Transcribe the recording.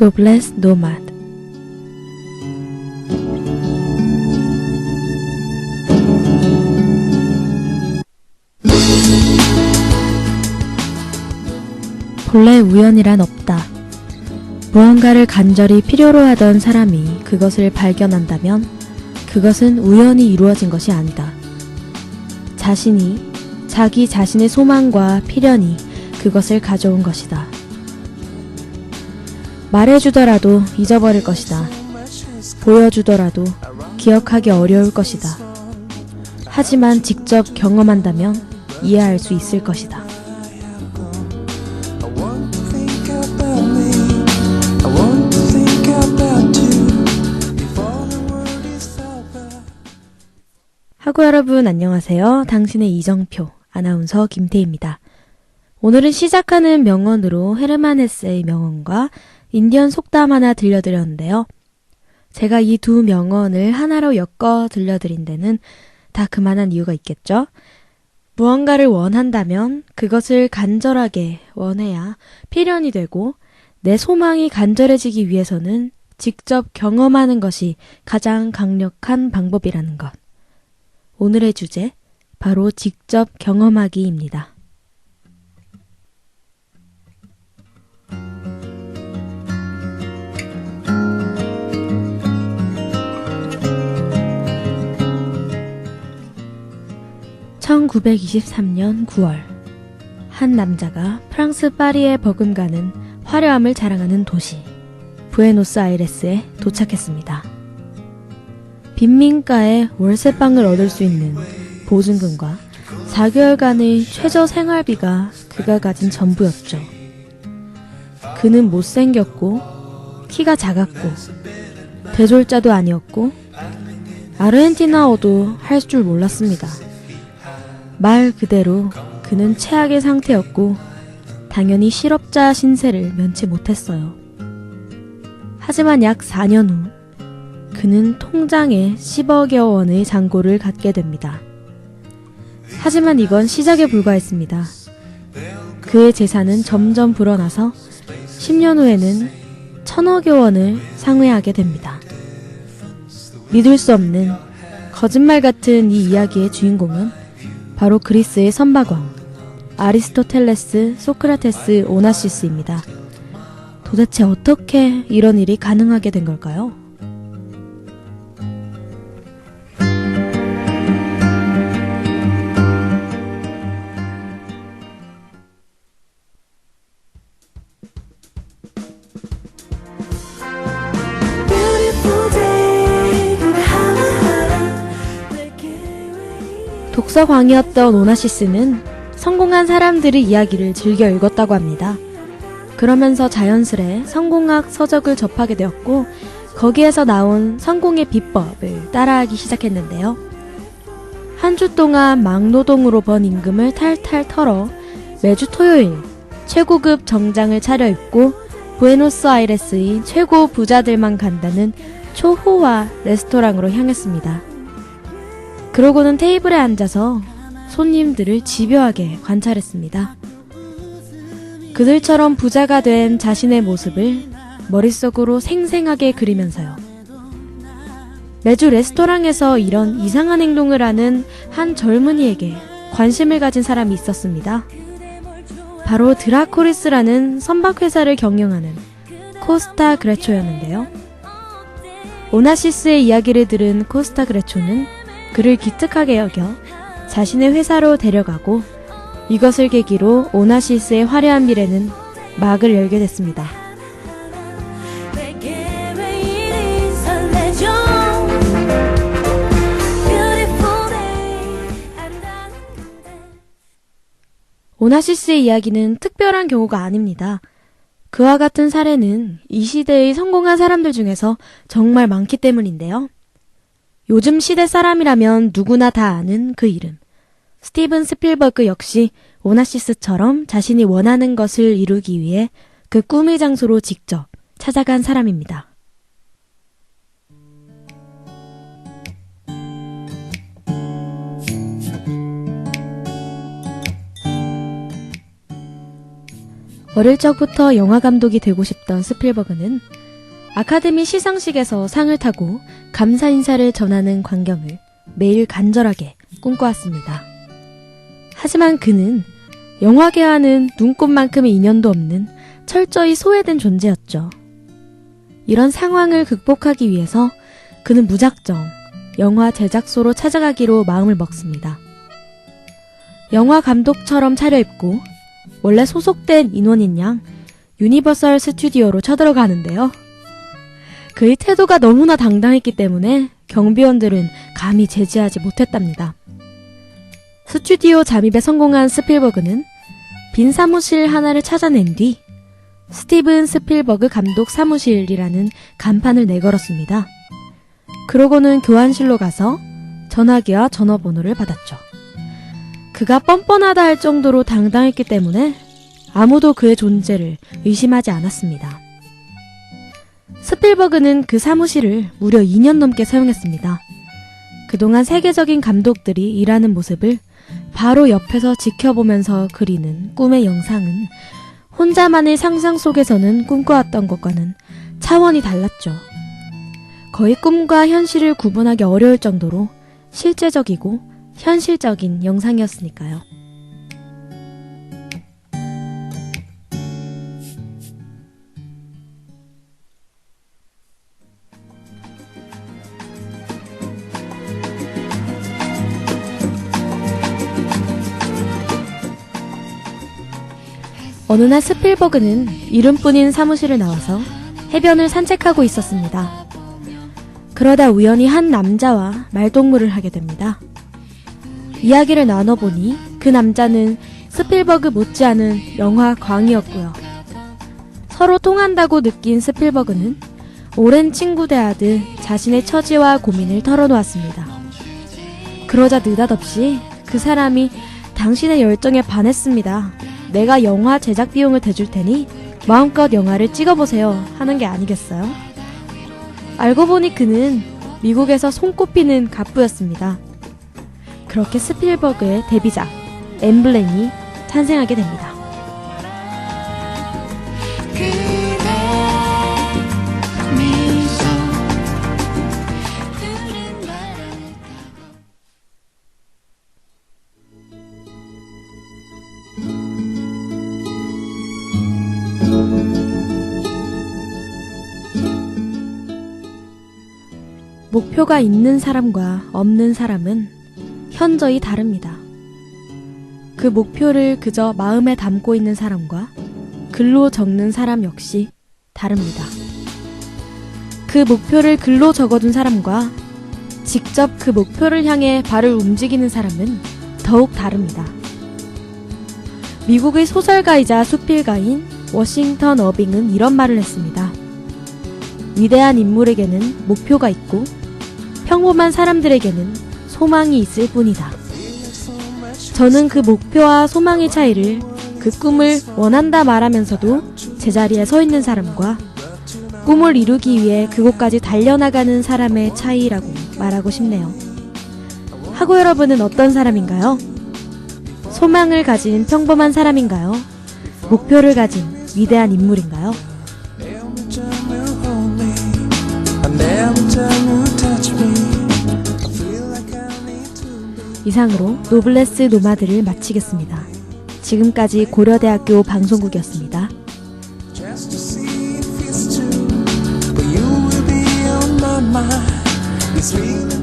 노블레스 노마드. 본래 우연이란 없다. 무언가를 간절히 필요로 하던 사람이 그것을 발견한다면 그것은 우연히 이루어진 것이 아니다. 자기 자신의 소망과 필연이 그것을 가져온 것이다. 말해주더라도 잊어버릴 것이다. 보여주더라도 기억하기 어려울 것이다. 하지만 직접 경험한다면 이해할 수 있을 것이다. 하구 여러분 안녕하세요. 당신의 이정표 아나운서 김태희입니다. 오늘은 시작하는 명언으로 헤르만 헤세의 명언과 인디언 속담 하나 들려드렸는데요. 제가 이 두 명언을 하나로 엮어 들려드린 데는 다 그만한 이유가 있겠죠? 무언가를 원한다면 그것을 간절하게 원해야 필연이 되고 내 소망이 간절해지기 위해서는 직접 경험하는 것이 가장 강력한 방법이라는 것. 오늘의 주제, 바로 직접 경험하기입니다. (1923년 9월) 한 남자가 프랑스 파리에 버금가는 화려함을 자랑하는 도시 부에노스아이레스에 도착했습니다. 빈민가에 월세방을 얻을 수 있는 보증금과 4개월간의 최저 생활비가 그가 가진 전부였죠. 그는 못생겼고 키가 작았고 대졸자도 아니었고 아르헨티나어도 할 줄 몰랐습니다. 말 그대로 그는 최악의 상태였고 당연히 실업자 신세를 면치 못했어요. 하지만 약 4년 후 그는 통장에 10억여 원의 잔고를 갖게 됩니다. 하지만 이건 시작에 불과했습니다. 그의 재산은 점점 불어나서 10년 후에는 1000억여 원을 상회하게 됩니다. 믿을 수 없는 거짓말 같은 이 이야기의 주인공은 바로 그리스의 선박왕 아리스토텔레스, 소크라테스, 오나시스입니다. 도대체 어떻게 이런 일이 가능하게 된 걸까요? 독서광이었던 오나시스는 성공한 사람들의 이야기를 즐겨 읽었다고 합니다. 그러면서 자연스레 성공학 서적을 접하게 되었고 거기에서 나온 성공의 비법을 따라하기 시작했는데요. 한 주 동안 막노동으로 번 임금을 탈탈 털어 매주 토요일 최고급 정장을 차려입고 부에노스아이레스의 최고 부자들만 간다는 초호화 레스토랑으로 향했습니다. 그러고는 테이블에 앉아서 손님들을 집요하게 관찰했습니다. 그들처럼 부자가 된 자신의 모습을 머릿속으로 생생하게 그리면서요. 매주 레스토랑에서 이런 이상한 행동을 하는 한 젊은이에게 관심을 가진 사람이 있었습니다. 바로 드라코리스라는 선박회사를 경영하는 코스타 그레초였는데요. 오나시스의 이야기를 들은 코스타 그레초는 그를 기특하게 여겨 자신의 회사로 데려가고 이것을 계기로 오나시스의 화려한 미래는 막을 열게 됐습니다. 오나시스의 이야기는 특별한 경우가 아닙니다. 그와 같은 사례는 이 시대의 성공한 사람들 중에서 정말 많기 때문인데요. 요즘 시대 사람이라면 누구나 다 아는 그 이름. 스티븐 스필버그 역시 오나시스처럼 자신이 원하는 것을 이루기 위해 그 꿈의 장소로 직접 찾아간 사람입니다. 어릴 적부터 영화 감독이 되고 싶던 스필버그는 아카데미 시상식에서 상을 타고 감사 인사를 전하는 광경을 매일 간절하게 꿈꿔왔습니다. 하지만 그는 영화계와는 눈꼽만큼의 인연도 없는 철저히 소외된 존재였죠. 이런 상황을 극복하기 위해서 그는 무작정 영화 제작소로 찾아가기로 마음을 먹습니다. 영화 감독처럼 차려입고 원래 소속된 인원인 양 유니버설 스튜디오로 쳐들어가는데요. 그의 태도가 너무나 당당했기 때문에 경비원들은 감히 제지하지 못했답니다. 스튜디오 잠입에 성공한 스필버그는 빈 사무실 하나를 찾아낸 뒤 스티븐 스필버그 감독 사무실이라는 간판을 내걸었습니다. 그러고는 교환실로 가서 전화기와 전화번호를 받았죠. 그가 뻔뻔하다 할 정도로 당당했기 때문에 아무도 그의 존재를 의심하지 않았습니다. 스필버그는 그 사무실을 무려 2년 넘게 사용했습니다. 그동안 세계적인 감독들이 일하는 모습을 바로 옆에서 지켜보면서 그리는 꿈의 영상은 혼자만의 상상 속에서는 꿈꿔왔던 것과는 차원이 달랐죠. 거의 꿈과 현실을 구분하기 어려울 정도로 실제적이고 현실적인 영상이었으니까요. 어느 날 스필버그는 이름뿐인 사무실을 나와서 해변을 산책하고 있었습니다. 그러다 우연히 한 남자와 말동무를 하게 됩니다. 이야기를 나눠보니 그 남자는 스필버그 못지않은 영화 광이었고요. 서로 통한다고 느낀 스필버그는 오랜 친구 대하듯 자신의 처지와 고민을 털어놓았습니다. 그러자 느닷없이 그 사람이 당신의 열정에 반했습니다. 내가 영화 제작 비용을 대줄 테니 마음껏 영화를 찍어보세요 하는 게 아니겠어요? 알고 보니 그는 미국에서 손꼽히는 갑부였습니다. 그렇게 스필버그의 데뷔작 엠블렘이 탄생하게 됩니다. 목표가 있는 사람과 없는 사람은 현저히 다릅니다. 그 목표를 그저 마음에 담고 있는 사람과 글로 적는 사람 역시 다릅니다. 그 목표를 글로 적어둔 사람과 직접 그 목표를 향해 발을 움직이는 사람은 더욱 다릅니다. 미국의 소설가이자 수필가인 워싱턴 어빙은 이런 말을 했습니다. 위대한 인물에게는 목표가 있고 평범한 사람들에게는 소망이 있을 뿐이다. 저는 그 목표와 소망의 차이를 그 꿈을 원한다 말하면서도 제자리에 서 있는 사람과 꿈을 이루기 위해 그곳까지 달려나가는 사람의 차이라고 말하고 싶네요. 하고 여러분은 어떤 사람인가요? 소망을 가진 평범한 사람인가요? 목표를 가진 위대한 인물인가요? 이상으로 노블레스 노마드를 마치겠습니다. 지금까지 고려대학교 방송국이었습니다. Just to see if it's true, but you will be on my mind. This feeling